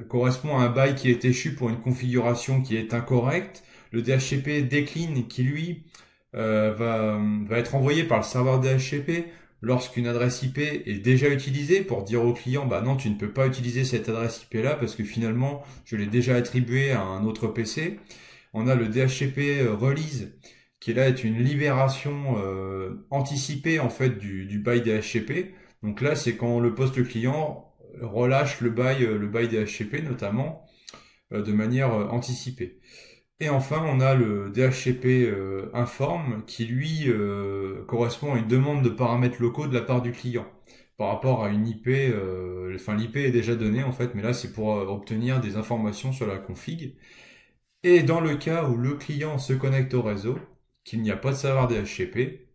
correspond à un bail qui est échu pour une configuration qui est incorrecte. Le DHCP décline qui, lui, va être envoyé par le serveur DHCP lorsqu'une adresse IP est déjà utilisée pour dire au client, bah non, tu ne peux pas utiliser cette adresse IP là parce que finalement, je l'ai déjà attribuée à un autre PC. On a le DHCP release qui là est une libération anticipée en fait du bail DHCP. Donc là, c'est quand le poste client relâche le bail DHCP notamment de manière anticipée. Et enfin, on a le DHCP informe qui lui correspond à une demande de paramètres locaux de la part du client par rapport à une IP. Enfin, l'IP est déjà donnée en fait, mais là c'est pour obtenir des informations sur la config. Et dans le cas où le client se connecte au réseau, qu'il n'y a pas de serveur DHCP,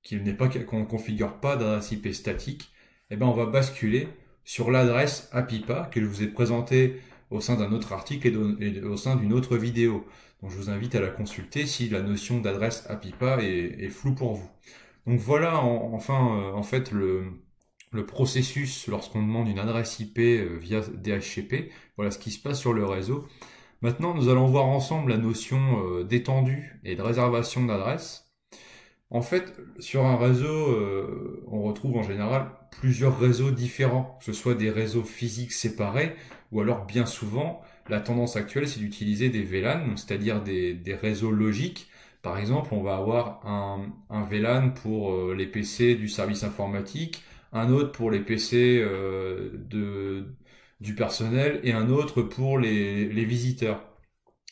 qu'on ne configure pas d'adresse IP statique, eh ben on va basculer sur l'adresse APIPA que je vous ai présentée au sein d'un autre article et au sein d'une autre vidéo. Donc je vous invite à la consulter si la notion d'adresse APIPA est floue pour vous. Donc voilà en fait le processus lorsqu'on demande une adresse IP via DHCP. Voilà ce qui se passe sur le réseau. Maintenant, nous allons voir ensemble la notion d'étendue et de réservation d'adresse. En fait, sur un réseau, on retrouve en général plusieurs réseaux différents, que ce soit des réseaux physiques séparés, ou alors bien souvent, la tendance actuelle, c'est d'utiliser des VLAN, c'est-à-dire des réseaux logiques. Par exemple, on va avoir un VLAN pour les PC du service informatique, un autre pour les PC du personnel et un autre pour les visiteurs.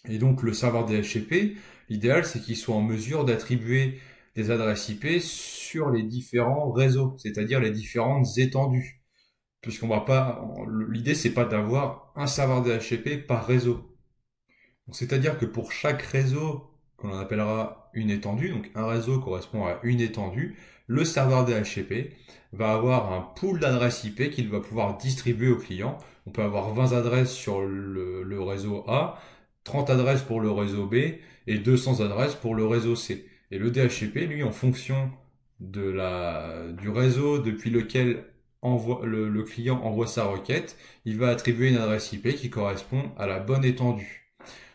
Et donc le serveur DHCP, l'idéal c'est qu'il soit en mesure d'attribuer des adresses IP sur les différents réseaux, c'est-à-dire les différentes étendues. Puisqu'on va pas, l'idée c'est pas d'avoir un serveur DHCP par réseau. C'est-à-dire que pour chaque réseau qu'on appellera une étendue, donc un réseau correspond à une étendue, le serveur DHCP va avoir un pool d'adresses IP qu'il va pouvoir distribuer au client. On peut avoir 20 adresses sur le réseau A, 30 adresses pour le réseau B et 200 adresses pour le réseau C. Et le DHCP, lui, en fonction du réseau depuis lequel le client envoie sa requête, il va attribuer une adresse IP qui correspond à la bonne étendue.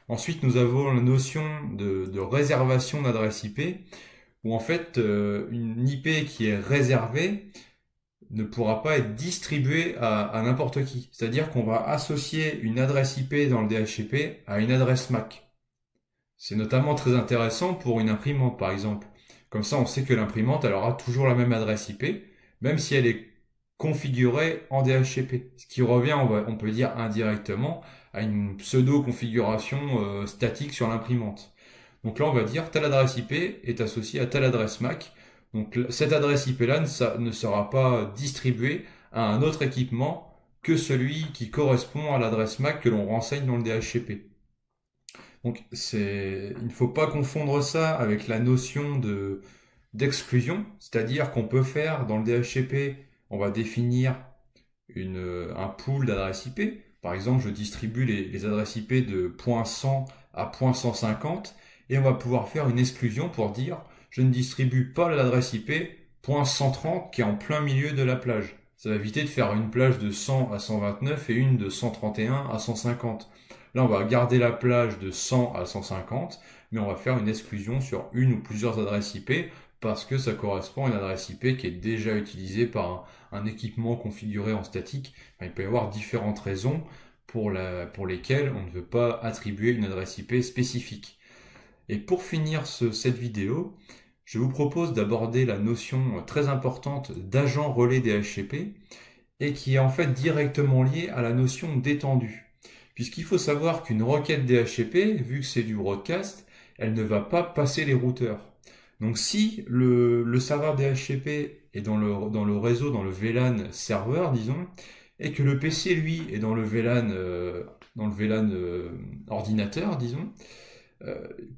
Ensuite, nous avons la notion de réservation d'adresse IP, où en fait, une IP qui est réservée ne pourra pas être distribuée à n'importe qui. C'est-à-dire qu'on va associer une adresse IP dans le DHCP à une adresse MAC. C'est notamment très intéressant pour une imprimante, par exemple. Comme ça, on sait que l'imprimante, elle aura toujours la même adresse IP, même si elle est configurée en DHCP. Ce qui revient, on peut dire indirectement, à une pseudo-configuration statique sur l'imprimante. Donc là, on va dire telle adresse IP est associée à telle adresse MAC. Donc cette adresse IP-là ne sera pas distribuée à un autre équipement que celui qui correspond à l'adresse MAC que l'on renseigne dans le DHCP. Donc il ne faut pas confondre ça avec la notion d'exclusion, c'est-à-dire qu'on peut faire dans le DHCP, on va définir un pool d'adresses IP. Par exemple, je distribue les adresses IP de point .100 à point .150 et on va pouvoir faire une exclusion pour dire je ne distribue pas l'adresse IP point .130 qui est en plein milieu de la plage. Ça va éviter de faire une plage de 100 à 129 et une de 131 à 150. Là, on va garder la plage de 100 à 150, mais on va faire une exclusion sur une ou plusieurs adresses IP parce que ça correspond à une adresse IP qui est déjà utilisée par un équipement configuré en statique. Enfin, il peut y avoir différentes raisons pour lesquelles on ne veut pas attribuer une adresse IP spécifique. Et pour finir cette vidéo, je vous propose d'aborder la notion très importante d'agent relais DHCP et qui est en fait directement liée à la notion d'étendue. Puisqu'il faut savoir qu'une requête DHCP, vu que c'est du broadcast, elle ne va pas passer les routeurs. Donc si le serveur DHCP est dans le réseau, dans le VLAN serveur, disons, et que le PC, lui, est dans le VLAN, ordinateur, disons,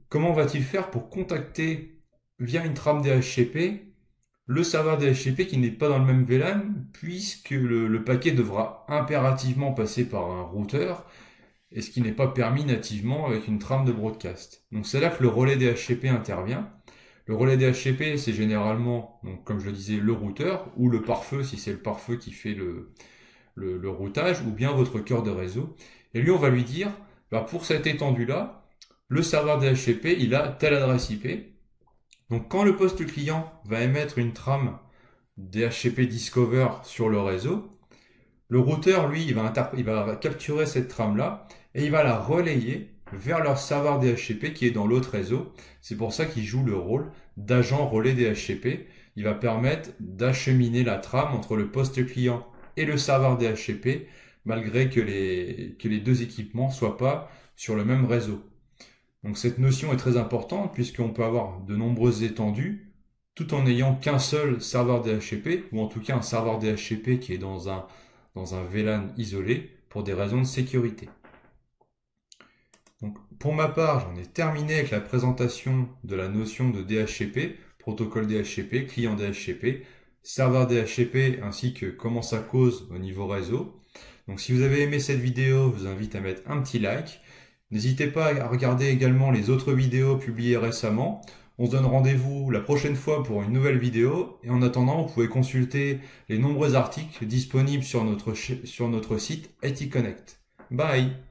comment va-t-il faire pour contacter via une trame DHCP le serveur DHCP qui n'est pas dans le même VLAN, puisque le paquet devra impérativement passer par un routeur, et ce qui n'est pas permis nativement avec une trame de broadcast. Donc c'est là que le relais DHCP intervient. Le relais DHCP, c'est généralement, donc, comme je le disais, le routeur, ou le pare-feu, si c'est le pare-feu qui fait le routage ou bien votre cœur de réseau. Et lui, on va lui dire, bah, pour cette étendue-là, le serveur DHCP, il a telle adresse IP. Donc quand le poste client va émettre une trame DHCP Discover sur le réseau, le routeur, lui, il va capturer cette trame-là et il va la relayer vers leur serveur DHCP qui est dans l'autre réseau. C'est pour ça qu'il joue le rôle d'agent relais DHCP. Il va permettre d'acheminer la trame entre le poste client et le serveur DHCP malgré que les deux équipements ne soient pas sur le même réseau. Donc cette notion est très importante puisqu'on peut avoir de nombreuses étendues tout en n'ayant qu'un seul serveur DHCP ou en tout cas un serveur DHCP qui est dans un VLAN isolé pour des raisons de sécurité. Donc, pour ma part, j'en ai terminé avec la présentation de la notion de DHCP, protocole DHCP, client DHCP, serveur DHCP ainsi que comment ça cause au niveau réseau. Donc si vous avez aimé cette vidéo, je vous invite à mettre un petit like. N'hésitez pas à regarder également les autres vidéos publiées récemment. On se donne rendez-vous la prochaine fois pour une nouvelle vidéo. Et en attendant, vous pouvez consulter les nombreux articles disponibles sur notre site IT Connect. Bye!